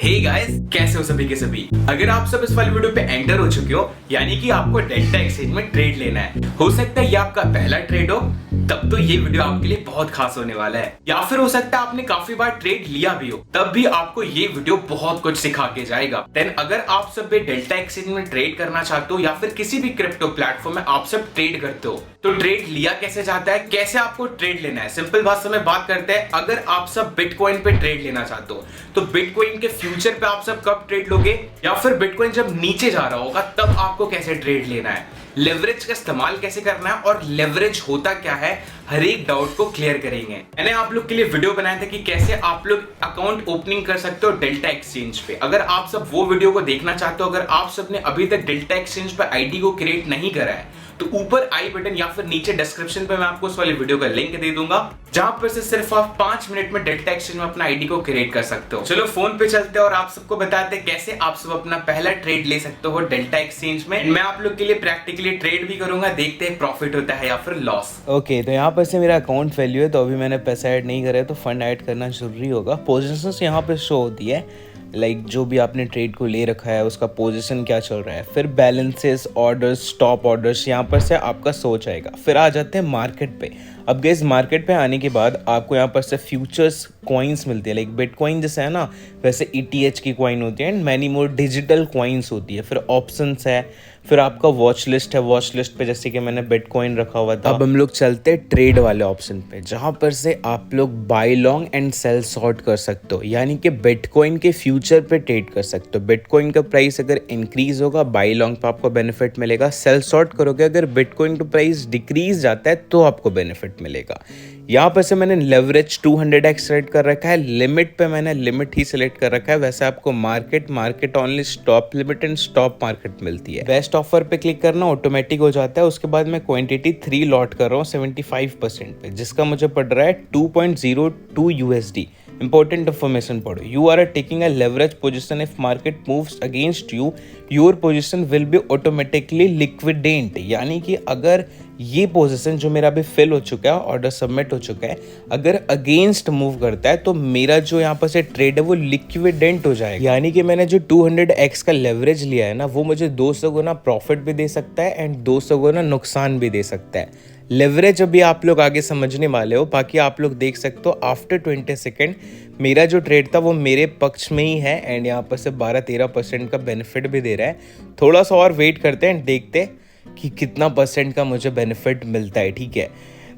Hey guys, कैसे हो सभी के सभी। अगर आप सब इस वाली वीडियो पे एंटर हो चुके हो, यानी कि आपको डेल्टा एक्सचेंज में ट्रेड लेना है, हो सकता है ये आपका पहला ट्रेड हो, तब तो ये वीडियो आपके लिए बहुत खास होने वाला है। या फिर हो सकता है आपने काफी बार ट्रेड लिया भी हो, तब भी आपको ये वीडियो बहुत कुछ सिखा के जाएगा। देन अगर आप सब भी डेल्टा एक्सचेंज में ट्रेड करना चाहते हो या फिर किसी भी क्रिप्टो प्लेटफॉर्म में आप सब ट्रेड करते हो, तो ट्रेड लिया कैसे जाता है, कैसे आपको ट्रेड लेना है, सिंपल भाषा में बात करते हैं। अगर आप सब बिटकॉइन पे ट्रेड लेना चाहते हो, तो बिटकॉइन के फ्यूचर पे आप सब कब ट्रेड लोगे, या फिर बिटकॉइन जब नीचे जा रहा होगा तब आपको कैसे ट्रेड लेना है, लेवरेज का इस्तेमाल कैसे करना है और लेवरेज होता क्या है, हर एक डाउट को क्लियर करेंगे। मैंने आप लोग के लिए वीडियो बनाया था कि कैसे आप लोग अकाउंट ओपनिंग कर सकते हो डेल्टा एक्सचेंज पे। अगर आप सब वो वीडियो को देखना चाहते हो, अगर आप सब ने अभी तक डेल्टा एक्सचेंज पे आईडी को क्रिएट नहीं करा है, तो ऊपर आई बटन या फिर नीचे डिस्क्रिप्शन पे मैं आपको उस वाली वीडियो का लिंक दे दूंगा, जहां पर से सिर्फ आप 5 मिनट में डेल्टा एक्सचेंज में अपना आईडी को क्रिएट कर सकते हो। चलो फोन पे चलते हैं और आप सबको बताते हैं कैसे आप सब अपना पहला ट्रेड ले सकते हो डेल्टा एक्सचेंज में। मैं आप लोग के लिए प्रैक्टिकली ट्रेड भी करूंगा, देखते हैं प्रॉफिट होता है या फिर लॉस। ओके, तो यहाँ पर से मेरा अकाउंट वैल्यू है, तो अभी मैंने पैसा ऐड नहीं करा है, तो फंड ऐड करना जरूरी होगा। पोजीशंस यहाँ पे शो होती है, लाइक जो भी आपने ट्रेड को ले रखा है उसका पोजीशन क्या चल रहा है, फिर बैलेंसेस, ऑर्डर्स, स्टॉप ऑर्डर्स, यहाँ पर से आपका सोच आएगा। फिर आ जाते हैं मार्केट पे। अब गाइस, मार्केट पे आने के बाद आपको यहाँ पर से फ्यूचर्स कॉइन्स मिलती है, लाइक बिटकॉइन जैसे है ना, वैसे ETH की कॉइन होती है and many more digital coins होती है। फिर ऑप्शंस है, फिर आपका वॉच लिस्ट है। वॉच लिस्ट पे जैसे कि मैंने बिटकॉइन रखा हुआ था। अब हम लोग चलते हैं ट्रेड वाले ऑप्शन पे, जहां पर से आप लोग buy long and sell short कर सकते हो, यानी कि बिटकॉइन के फ्यूचर पे ट्रेड कर सकते हो। बिटकॉइन का प्राइस अगर इंक्रीज होगा, बाय लॉन्ग पे आपको बेनिफिट मिलेगा। सेल शॉर्ट करोगे, अगर बिटकॉइन का प्राइस डिक्रीज जाता है तो आपको बेनिफिट मिलेगा। यहाँ पर से मैंने लेवरेज 200x सेलेक्ट कर रखा है। लिमिट पे मैंने लिमिट ही सिलेक्ट कर रखा है। वैसे आपको market only, stop limit and stop market मिलती है। बेस्ट ऑफर पे क्लिक करना ऑटोमेटिक हो जाता है। उसके बाद मैं क्वांटिटी 3 लॉट कर रहा हूँ 75% पे, जिसका मुझे पड़ रहा है 2.02 USD। इंपॉर्टेंट इन्फॉर्मेशन पढ़ो। You are taking a leverage position, if market moves against you, your position will be automatically liquidate. यानी कि अगर ये पोजीशन जो मेरा अभी फिल हो चुका है, ऑर्डर सबमिट हो चुका है, अगर अगेंस्ट मूव करता है तो मेरा जो यहाँ पर से ट्रेड है वो लिक्विडेंट हो जाएगा। यानी कि मैंने जो 200x का लेवरेज लिया है ना, वो मुझे 200 गुना प्रॉफिट भी दे सकता है एंड 200 गुना नुकसान भी दे सकता है। लेवरेज अभी आप लोग आगे समझने वाले हो, बाकी आप लोग देख सकते हो आफ्टर 20 सेकेंड मेरा जो ट्रेड था वो मेरे पक्ष में ही है एंड यहाँ पर से 12-13% का बेनिफिट भी दे रहा है। थोड़ा सा और वेट करते हैं, देखते हैं कि कितना परसेंट का मुझे बेनिफिट मिलता है। ठीक है,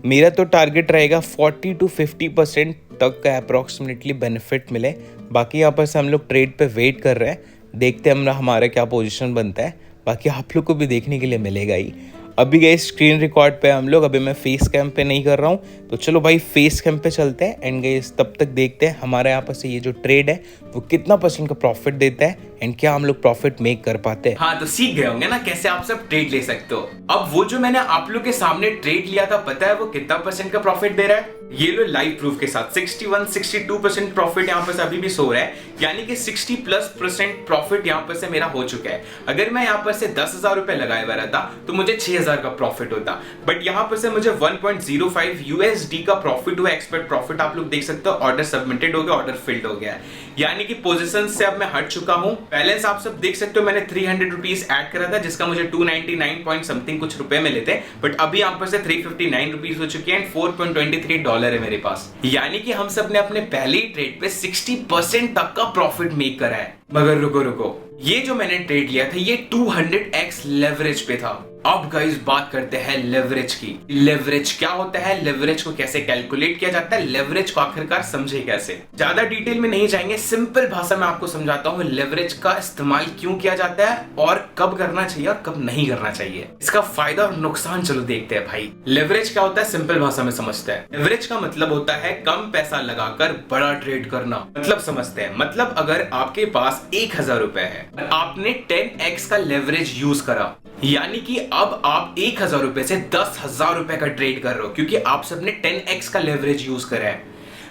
मेरा तो टारगेट रहेगा 40 to 50% तक का अप्रॉक्सीमेटली बेनिफिट मिले। बाकी यहाँ पर से हम लोग ट्रेड पे वेट कर रहे हैं, देखते हैं हमारा क्या पोजीशन बनता है। बाकी आप लोग को भी देखने के लिए मिलेगा ही। अभी गए स्क्रीन रिकॉर्ड पे हम लोग, अभी मैं फेस कैम पे नहीं कर रहा हूँ, तो चलो भाई फेस कैम पे चलते हैं एंड गए तब तक देखते हैं हमारे यहाँ पर से ये जो ट्रेड है वो कितना % का प्रॉफिट देता है एंड क्या हम लोग प्रॉफिट मेक कर पाते हैं। हाँ, तो सीख गए होंगे ना कैसे आप सब ट्रेड ले सकते हो। अब वो जो मैंने आप लोग के सामने ट्रेड लिया था, पता है वो कितना % का प्रॉफिट दे रहा है? ये लो लाइव प्रूफ के साथ 61-62% प्रॉफिट यहाँ पर से अभी भी सो रहा है, यानी कि 60+% प्रॉफिट यहाँ पर से मेरा हो चुका है। अगर मैं यहाँ पर से 10,000 रुपए लगाए हुआ रहता तो मुझे 6,000 का प्रॉफिट होता, बट यहाँ पर से मुझे 1.05 USD का प्रॉफिट हुआ। एक्सपेक्ट प्रॉफिट आप लोग देख सकते हो, ऑर्डर सबमिटेड हो गया, ऑर्डर फिल्ड हो गया, यानी कि पोजीशन से अब मैं हट चुका हूँ। बैलेंस आप सब देख सकते हो, मैंने 300 रुपीज ऐड करा था, जिसका मुझे 299 पॉइंट समथिंग कुछ रुपए मिले थे, बट अभी यहाँ पर से 359 रुपीज हो चुकी है, $4.23 है मेरे पास। यानी कि हम सब ने अपने पहले ही ट्रेड पे 60% तक का प्रॉफिट मेक करा है। मगर रुको, ये जो मैंने ट्रेड लिया था ये 200x लेवरेज पे था। अब गाइस बात करते हैं लेवरेज की। लेवरेज क्या होता है, लेवरेज को कैसे कैलकुलेट किया जाता है, लेवरेज को आखिरकार समझे कैसे। ज्यादा डिटेल में नहीं जाएंगे, सिंपल भाषा में आपको समझाता हूँ लेवरेज का इस्तेमाल क्यों किया जाता है और कब करना चाहिए और कब नहीं करना चाहिए, इसका फायदा और नुकसान चलो देखते हैं भाई। लेवरेज क्या होता है, सिंपल भाषा में समझते हैं। लेवरेज का मतलब होता है कम पैसा लगाकर बड़ा ट्रेड करना। मतलब समझते हैं, मतलब अगर आपके पास 1,000 रुपए है और आपने 10x का लेवरेज यूज करा, यानी कि अब आप 1,000 रुपए से 10,000 रुपए का ट्रेड कर रहे हो, क्योंकि आप सबने 10x का लेवरेज यूज करा है।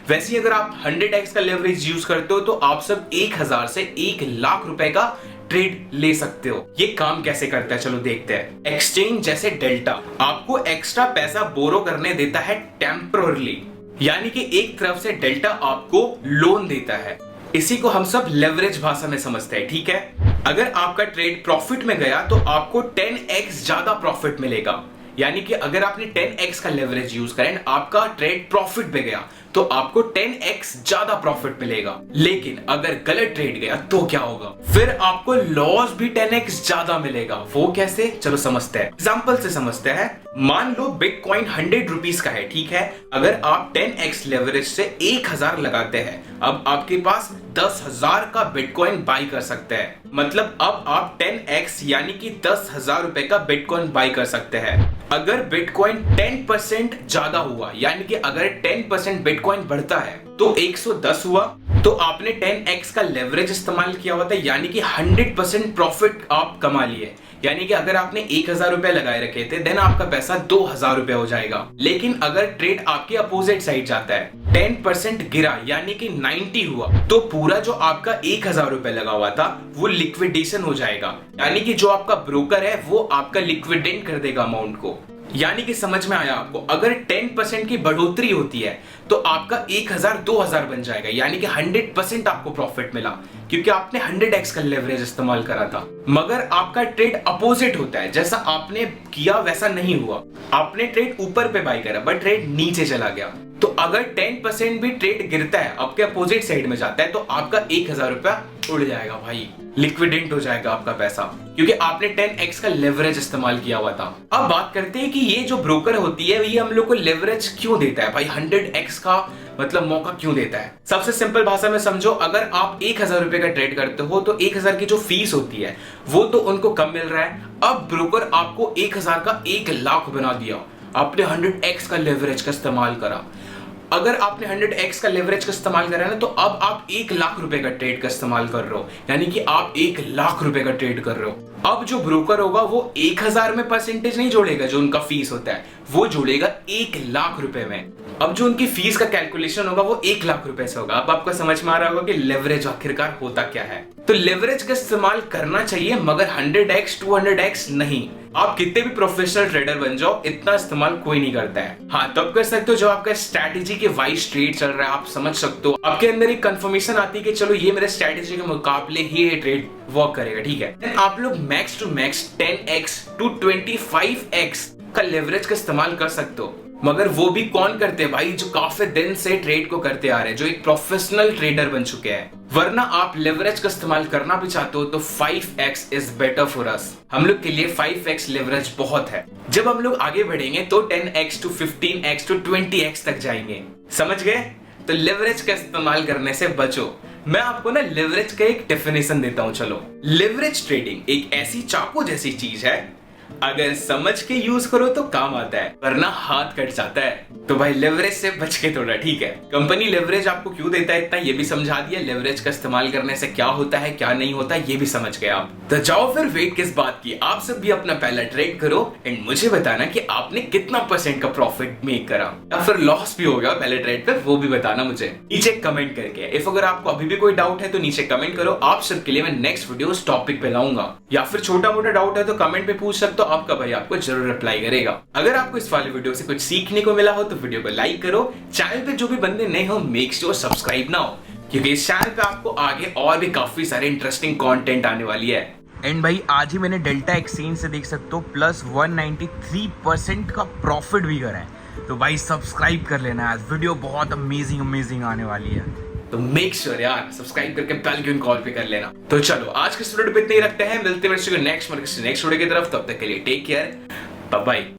वैसे अगर आप 100x का लेवरेज यूज करते हो तो आप सब 1,000 से 1,00,000 रुपए का ट्रेड ले सकते हो। ये काम कैसे करता है चलो देखते हैं। एक्सचेंज जैसे डेल्टा आपको एक्स्ट्रा पैसा बोरो करने देता है टेम्पररी, यानी कि एक तरफ से डेल्टा आपको लोन देता है इसी को हम सब लेवरेज भाषा में समझते हैं, ठीक है। अगर आपका ट्रेड प्रॉफिट में गया तो आपको 10x ज्यादा प्रॉफिट मिलेगा। यानी कि अगर आपने 10x का लेवरेज यूज करें, आपका ट्रेड प्रॉफिट में गया तो आपको 10x ज्यादा प्रॉफिट मिलेगा। लेकिन अगर गलत ट्रेड गया तो क्या होगा, फिर आपको लॉस भी 10x ज्यादा मिलेगा। वो कैसे, चलो समझते हैं, एग्जांपल से समझते हैं। मान लो बिटकॉइन 100 रुपीज का है, ठीक है। अगर आप 10x लेवरेज से 1000 लगाते हैं, अब आपके पास 10,000 का बिटकॉइन बाई कर सकते हैं। मतलब अब आप 10x यानी कि 10,000 रुपए का बिटकॉइन बाई कर सकते हैं। अगर बिटकॉइन 10% ज्यादा हुआ, यानी कि अगर 10% बिटकॉइन बढ़ता है तो 110 हुआ, तो आपने 10x का लेवरेज इस्तेमाल किया हुआ था, यानी कि 100% प्रॉफिट आप कमा लिए। यानी कि अगर आपने 1000 रुपए लगाए रखे थे, देन आपका पैसा 2000 रुपए हो जाएगा। लेकिन अगर ट्रेड आपके अपोजिट साइड जाता है, 10% गिरा यानी कि 90 हुआ, तो पूरा जो आपका 1000 रुपए लगा हुआ था वो लिक्विडेशन हो जाएगा। यानी कि जो आपका ब्रोकर है वो आपका लिक्विडेट कर देगा अमाउंट को। यानी कि समझ में आया आपको, अगर 10% की बढ़ोतरी होती है तो आपका 1000 2000 बन जाएगा। यानी कि 100% आपको प्रॉफिट मिला, क्योंकि आपने 100x का लेवरेज इस्तेमाल करा था। मगर आपका ट्रेड अपोजिट होता है, जैसा आपने किया वैसा नहीं हुआ। आपने ट्रेड ऊपर पे बाई करा बट ट्रेड नीचे चला गया, तो अगर 10% भी ट्रेड गिरता है, आपके अपोजिट साइड में जाता है, तो आपका 1000 रुपया उड़ जाएगा भाई, लिक्विडेट हो जाएगा आपका पैसा, क्योंकि आपने 10x का लेवरेज इस्तेमाल किया हुआ था। अब बात करते हैं कि ये जो ब्रोकर होती है ये हम लोग को लेवरेज क्यों देता है भाई, 100x का मतलब मौका क्यों देता है। सबसे सिंपल भाषा में समझो, अगर आप 1000 रुपए का ट्रेड करते हो तो 1000 की जो फीस होती है वो तो उनको कम मिल रहा है। अब ब्रोकर आपको 1000 का 1 लाख बना दिया, आपने 100x का लेवरेज का इस्तेमाल करा। अगर आपने 100x का लेवरेज का इस्तेमाल करा ना, तो अब आप 1 लाख रुपए का ट्रेड का इस्तेमाल कर रहे हो, यानी कि आप 1 लाख रुपए का ट्रेड कर रहे हो। अब जो ब्रोकर होगा वो 1000 में परसेंटेज नहीं जोड़ेगा, जो उनका फीस होता है वो जोड़ेगा 1 लाख रुपए में। अब जो उनकी फीस का कैलकुलेशन होगा वो 1 लाख रुपए से होगा। अब आपको समझ में आ रहा होगा कि लेवरेज आखिरकार होता क्या है। तो लेवरेज का इस्तेमाल करना चाहिए, मगर 100x 200x नहीं। आप कितने भी प्रोफेशनल ट्रेडर बन जाओ, इतना इस्तेमाल कोई नहीं करता है। हाँ, तब कर सकते हो जो आपका स्ट्रैटेजी के वाइज ट्रेड चल रहा है, आप समझ सकते हो, आपके अंदर एक कंफर्मेशन आती है कि चलो ये मेरे स्ट्रैटेजी के मुकाबले ही ये ट्रेड वर्क करेगा, ठीक है। देन आप लोग max to max 10x to 25x का लेवरेज का इस्तेमाल कर सकते हो। मगर वो भी कौन करते हैं भाई, जो काफी दिन से ट्रेड को करते आ रहे हैं, जो एक प्रोफेशनल ट्रेडर बन चुके हैं। वरना आप लेवरेज का इस्तेमाल करना भी चाहते हो तो 5x is better for us. हम लोग के लिए 5x लेवरेज बहुत है। जब हम लोग आगे बढ़ेंगे तो 10x to 15x to 20x तक जाएंगे, समझ गए। तो लेवरेज का इस्तेमाल करने से बचो। मैं आपको ना लेवरेज का एक डेफिनेशन देता हूं, चलो। लेवरेज ट्रेडिंग एक ऐसी चाकू जैसी चीज है, अगर समझ के यूज करो तो काम आता है, वरना हाथ कट जाता है। तो भाई लेवरेज से बच के थोड़ा, ठीक है। कंपनी लेवरेज आपको क्यों देता है इतना, ये भी समझा दिया। लेवरेज का इस्तेमाल करने से क्या होता है क्या नहीं होता ये भी समझ गए आप। तो जाओ फिर, वेट किस बात की, आप सब भी अपना पहला ट्रेड करो एंड मुझे बताना कि आपने कितना % का प्रॉफिट मेक करा, या फिर लॉस भी हो गया पहले ट्रेड पे, वो भी बताना मुझे नीचे कमेंट करके। इफ अगर आपको अभी भी कोई डाउट है तो नीचे कमेंट करो, आप सबके लिए मैं नेक्स्ट वीडियो उस टॉपिक पे लाऊंगा। या फिर छोटा मोटा डाउट है तो कमेंट पे पूछ सकते हो, आपका भाई आपको जरूर रिप्लाई करेगा। अगर आपको इस वाले वीडियो से कुछ सीखने को मिला हो तो वीडियो को लाइक करो। चैनल पे जो भी बंदे नए हो मेक श्योर सब्सक्राइब ना हो, क्योंकि इस चैनल पे आपको आगे और भी काफी सारे इंटरेस्टिंग कंटेंट आने वाली है। एंड भाई आज ही मैंने डेल्टा एक्सचेंज से देख सकते हो प्लस 193% का प्रॉफिट भी करा है। तो भाई सब्सक्राइब कर लेना, आज वीडियो बहुत अमेजिंग आने वाली है। तो मेक श्योर यार सब्सक्राइब करके बेल आइकन कॉल पे कर लेना। तो चलो आज के वीडियो पे इतना ही रखते हैं, मिलते हैं नेक्स्ट वीडियो की तरफ। तब तक के लिए टेक केयर, बाय बाय।